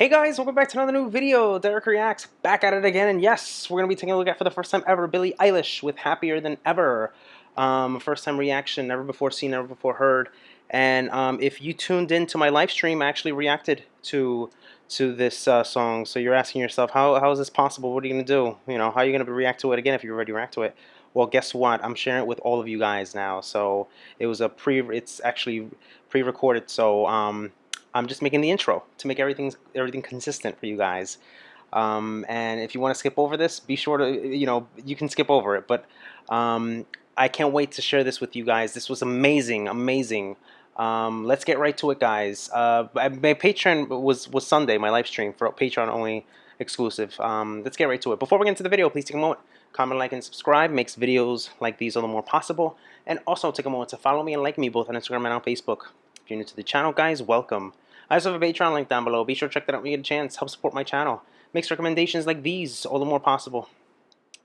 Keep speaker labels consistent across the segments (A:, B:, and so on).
A: Hey guys, welcome back to another new video. Derek Reacts, back at it again, and yes, we're going to be taking a look at, for the first time ever, Billie Eilish with Happier Than Ever. First time reaction, never before seen, never before heard. And if you tuned into my live stream, I actually reacted to this song. So you're asking yourself, how is this possible? What are you going to do? You know, how are you going to react to it again if you already react to it? Well, guess what? I'm sharing it with all of you guys now. So it's actually pre-recorded. So I'm just making the intro to make everything consistent for you guys. And if you want to skip over this, be sure to, you can skip over it. But I can't wait to share this with you guys. This was amazing, amazing. Let's get right to it, guys. My Patreon was Sunday, my live stream for Patreon only exclusive. Let's get right to it. Before we get into the video, please take a moment, comment, like, and subscribe. Makes videos like these all the more possible. And also take a moment to follow me and like me both on Instagram and on Facebook. If you're new to the channel, guys, welcome. I also have a Patreon link down below. Be sure to check that out when you get a chance. Help support my channel. Makes recommendations like these all the more possible.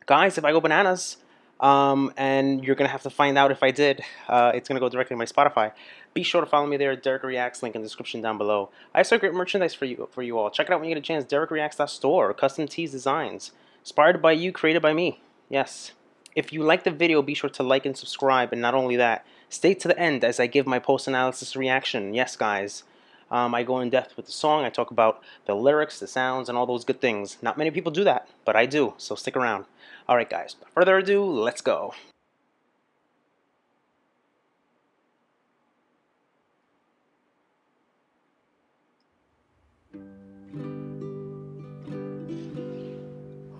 A: Guys, if I go bananas, and you're going to have to find out if I did, it's going to go directly to my Spotify. Be sure to follow me there at Derek Reacts, link in the description down below. I also have great merchandise for you all. Check it out when you get a chance. DerekReacts.store, custom tees designs. Inspired by you, created by me. Yes. If you like the video, be sure to like and subscribe. And not only that, stay to the end as I give my post-analysis reaction. Yes, guys. I go in depth with the song. I talk about the lyrics, the sounds, and all those good things. Not many people do that, but I do, so stick around. Alright guys, without further ado, let's go.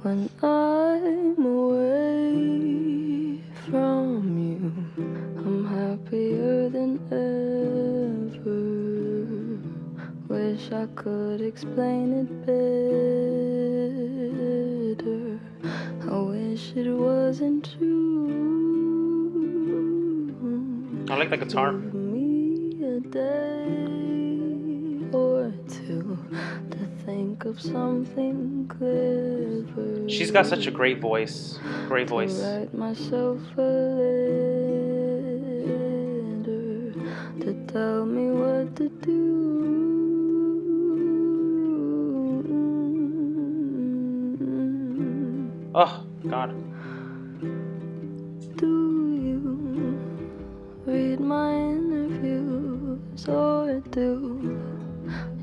B: When I'm away from you, I'm happier than ever. Wish I could explain it better. I wish it wasn't true.
A: I like the guitar.
B: Give me a day or two to think of something clever.
A: She's got such a great voice. Great voice.
B: To write myself a letter to tell me what to do.
A: Oh, God.
B: Do you read my interviews, or do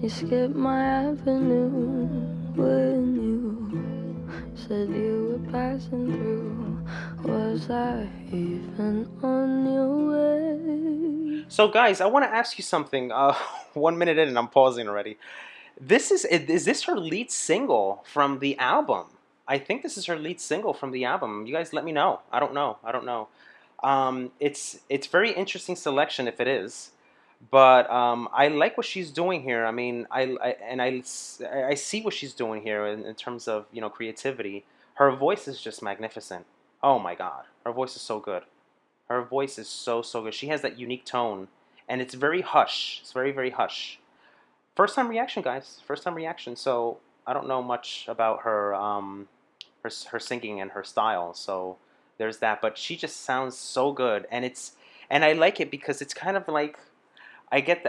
B: you skip my avenue when you said you were passing through? Was I even on your way?
A: So guys, I want to ask you something. 1 minute in and I'm pausing already. Is this her lead single from the album? I think this is her lead single from the album. You guys let me know. I don't know. It's very interesting selection if it is. But I like what she's doing here. I mean, I see what she's doing here in terms of, creativity. Her voice is just magnificent. Oh my God, her voice is so good. Her voice is so good. She has that unique tone, and it's very hush. It's very, very hush. First time reaction, guys. First time reaction. So I don't know much about her her singing and her style. So there's that. But she just sounds so good, and I like it because it's kind of like, I get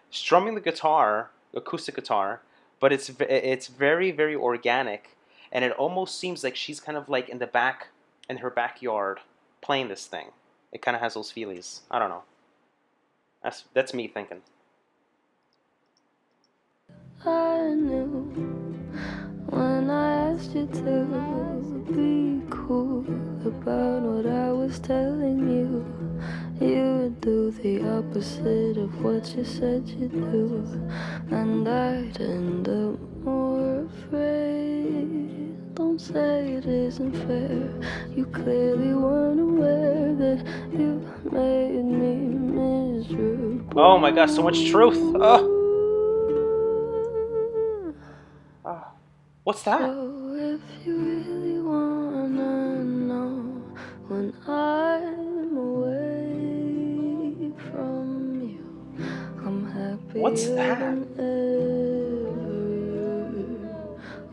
A: strumming the guitar, acoustic guitar, but it's very, very organic, and it almost seems like she's kind of like in her backyard playing this thing. It kind of has those feelies. I don't know. That's me thinking.
B: I knew when I asked you to be cool about what I was telling you. You would do the opposite of what you said you'd do, and I'd end up more afraid. Don't say it isn't fair. You clearly weren't aware that you made me miserable.
A: Oh my gosh, so much truth. Oh. What's that?
B: So if you really wanna know, when I'm away from you, I'm happier
A: What's that?
B: than ever.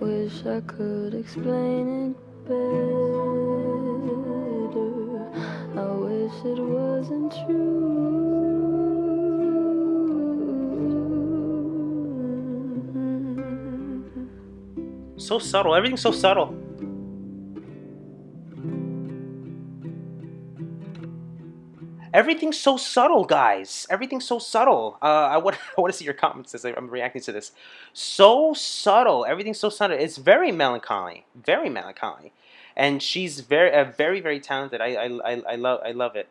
B: Wish I could explain it better. I wish it wasn't true.
A: So subtle. Everything's so subtle. Everything's so subtle, guys. Everything's so subtle. I want I want to see your comments as I'm reacting to this. So subtle. Everything's so subtle. It's very melancholy. Very melancholy. And she's very very talented. I love it.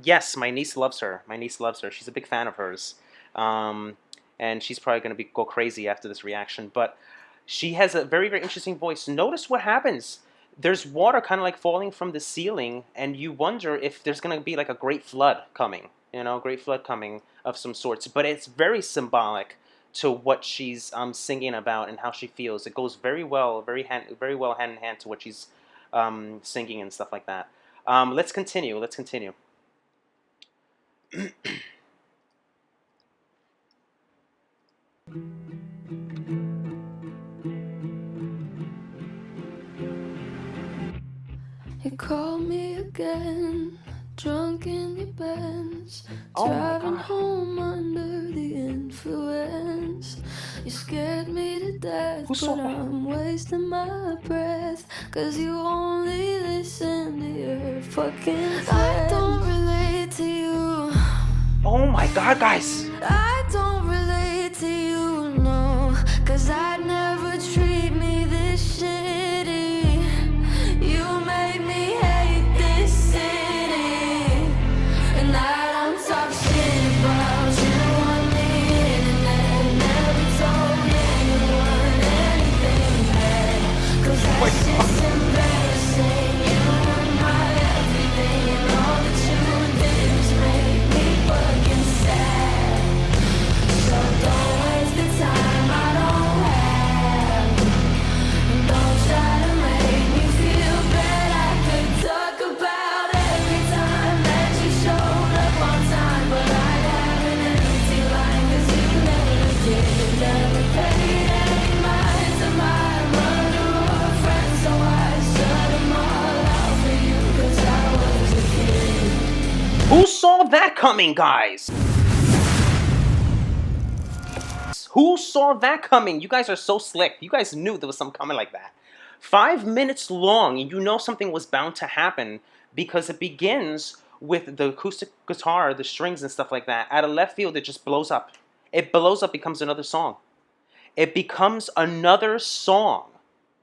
A: Yes, my niece loves her. My niece loves her. She's a big fan of hers. Um, and she's probably gonna go crazy after this reaction. But she has a very very interesting voice. Notice what happens. There's water kind of like falling from the ceiling, and you wonder if there's going to be like a great flood coming, great flood coming of some sorts. But it's very symbolic to what she's singing about and how she feels. It goes very well hand in hand to what she's singing and stuff like that. Let's continue. Let's continue.
B: You call me again, drunk in your Benz,
A: Oh my
B: driving
A: God.
B: home under the influence. You scared me to death,
A: Who saw
B: but
A: that?
B: I'm wasting my breath, 'cause you only listen to your fucking friends. I don't relate to you.
A: Oh my God, guys.
B: I don't relate to you, no, 'cause I'd never treat me this shitty. You made me hate this city, and I don't talk shit about you on the internet. Never told anyone anything bad, 'cause that shit's embarrassing. You were my everything, and all that you did was make me fucking sad. So don't waste the time I don't have, and don't try to make me feel bad. I could talk about every time that you showed up on time, but I'd have an empty line, 'cause you never did. Never paid any mind to my mother or friends, so I shut them all out for you, 'cause I was a kid.
A: Who saw that coming, guys? Who saw that coming? You guys are so slick. You guys knew there was something coming like that. 5 minutes long, and you know something was bound to happen because it begins with the acoustic guitar, the strings and stuff like that. Out of left field, it just blows up. It blows up, becomes another song. It becomes another song.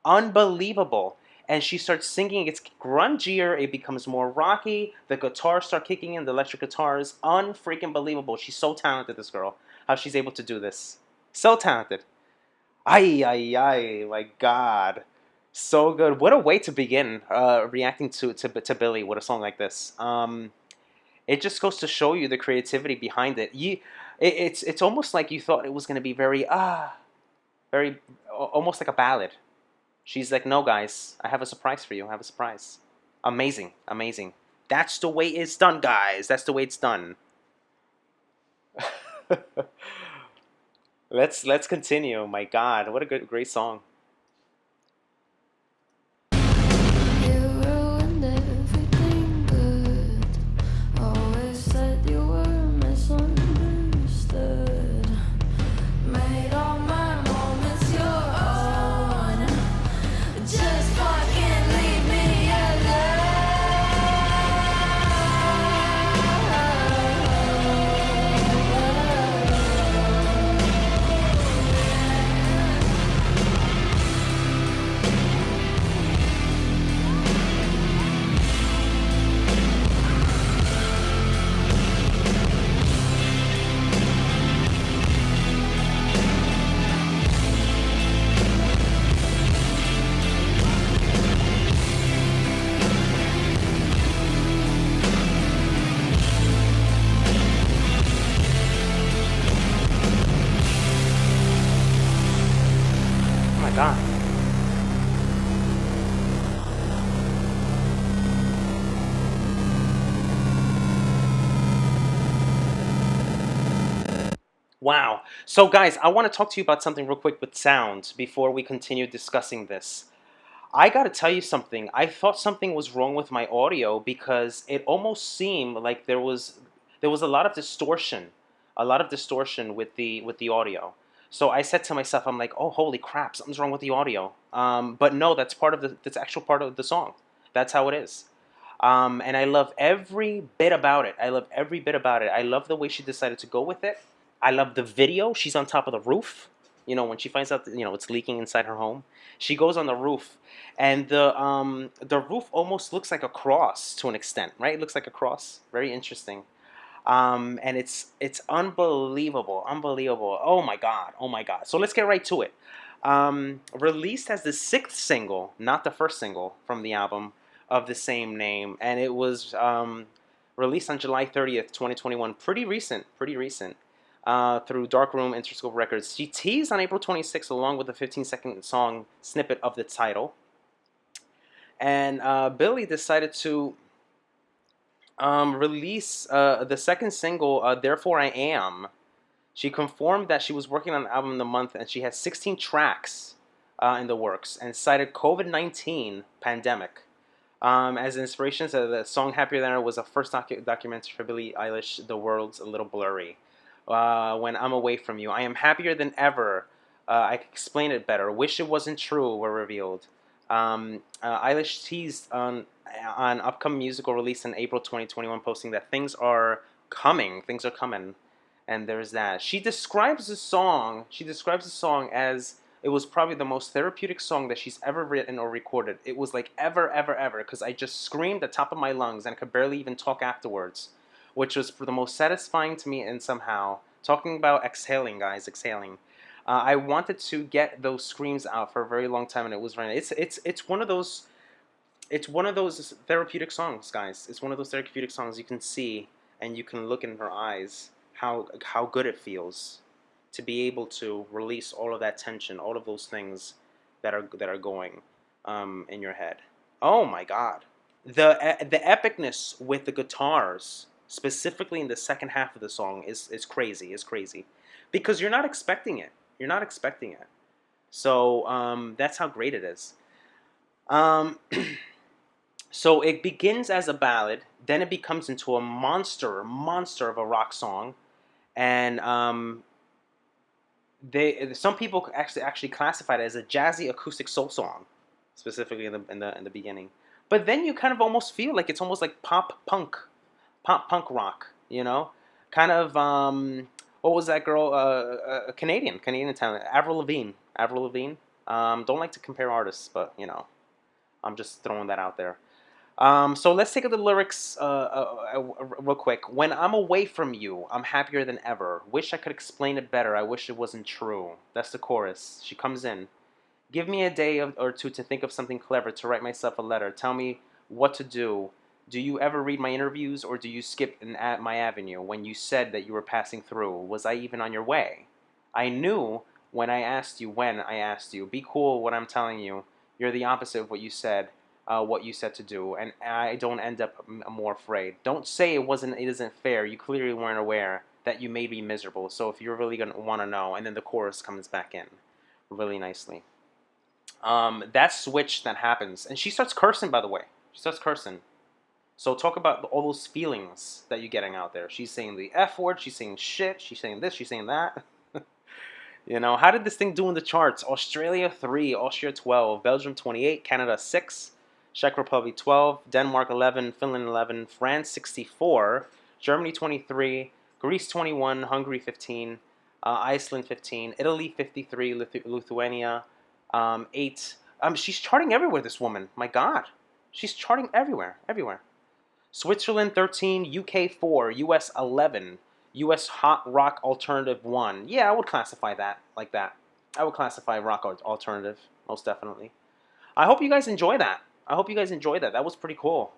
A: Unbelievable. And she starts singing. It's grungier. It becomes more rocky. The guitars start kicking in. The electric guitar is unfreaking believable. She's so talented, this girl. How she's able to do this. So talented. Ay, ay, ay. My God. So good. What a way to begin reacting to Billie with a song like this. It just goes to show you the creativity behind it. It's almost like you thought it was going to be very almost like a ballad. She's like, no, guys, I have a surprise for you. I have a surprise. Amazing, amazing. That's the way it's done, guys. That's the way it's done. Let's continue. My God, what a great song.
B: You ruined everything good. Always said you were misunderstood. Made all my moments your own. Just fucking leave me
A: Oh my God. Wow. So, guys, I want to talk to you about something real quick with sound before we continue discussing this. I got to tell you something. I thought something was wrong with my audio because it almost seemed like there was a lot of distortion with the audio. So I said to myself, I'm like, oh, holy crap, something's wrong with the audio. But no, that's actual part of the song. That's how it is. And I love every bit about it. I love every bit about it. I love the way she decided to go with it. I love the video. She's on top of the roof. You know, when she finds out that, you know, it's leaking inside her home, she goes on the roof, and the roof almost looks like a cross to an extent, right? It looks like a cross. Very interesting. And it's unbelievable, unbelievable. Oh my god, oh my god. So let's get right to it. Released as the sixth single, not the first single from the album of the same name, and it was released on July 30th, 2021. Pretty recent, pretty recent. Through Dark Room Interscope Records. She teased on April 26th along with a 15-second song snippet of the title. And Billie decided to release the second single, Therefore I Am. She confirmed that she was working on an album in the month and she had 16 tracks in the works and cited COVID-19 pandemic as inspiration. So the song Happier Than Ever was a first documentary for Billie Eilish, The World's a Little Blurry. When I'm Away From You. I am happier than ever. I can explain it better. Wish it wasn't true were revealed. Eilish teased on upcoming musical release in April 2021, posting that things are coming. Things are coming. And there's that. She describes the song. She describes the song as it was probably the most therapeutic song that she's ever written or recorded. It was like ever, ever, ever, because I just screamed at the top of my lungs and could barely even talk afterwards, which was for the most satisfying to me. And somehow, talking about exhaling, guys, exhaling. I wanted to get those screams out for a very long time, and it was right. It's one of those. It's one of those therapeutic songs, guys. It's one of those therapeutic songs you can see and you can look in her eyes how good it feels to be able to release all of that tension, all of those things that are going in your head. Oh my God, the epicness with the guitars, specifically in the second half of the song, is crazy. Is crazy, because you're not expecting it. You're not expecting it. So that's how great it is. Um, so it begins as a ballad, then it becomes into a monster of a rock song, and some people actually classify it as a jazzy acoustic soul song, specifically in the beginning. But then you kind of almost feel like it's almost like pop punk rock, you know, kind of what was that girl? Canadian talent, Avril Lavigne. Avril Lavigne. Don't like to compare artists, but you know, I'm just throwing that out there. So let's take a the lyrics real quick. When I'm away from you, I'm happier than ever. Wish I could explain it better. I wish it wasn't true. That's the chorus. She comes in. Give me a day or two to think of something clever to write myself a letter. Tell me what to do. Do you ever read my interviews or do you skip my avenue? When you said that you were passing through, was I even on your way? I knew when I asked you. Be cool what I'm telling you. You're the opposite of what you said to do, and I don't end up more afraid. Don't say it isn't fair. You clearly weren't aware that you made me miserable. So if you're really gonna want to know, and then the chorus comes back in really nicely. That switch that happens, and she starts cursing. By the way, she starts cursing. So talk about all those feelings that you're getting out there. She's saying the F word. She's saying shit. She's saying this. She's saying that. You know, how did this thing do in the charts? Australia 3, Austria 12, Belgium 28, Canada 6, Czech Republic 12, Denmark 11, Finland 11, France 64, Germany 23, Greece 21, Hungary 15, Iceland 15, Italy 53, Lithuania 8. She's charting everywhere, this woman. My God. She's charting everywhere, everywhere. Switzerland 13, UK 4, US 11, US Hot Rock Alternative 1. Yeah, I would classify that like that. I would classify rock alternative, most definitely. I hope you guys enjoy that. I hope you guys enjoyed that. That was pretty cool.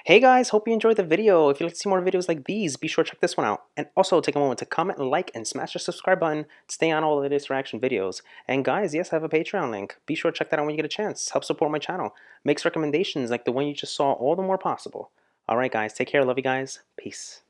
A: Hey guys, hope you enjoyed the video. If you'd like to see more videos like these, be sure to check this one out. And also take a moment to comment and like and smash the subscribe button to stay on all the latest reaction videos. And guys, yes, I have a Patreon link. Be sure to check that out when you get a chance. Help support my channel. Makes recommendations like the one you just saw all the more possible. Alright guys, take care. Love you guys. Peace.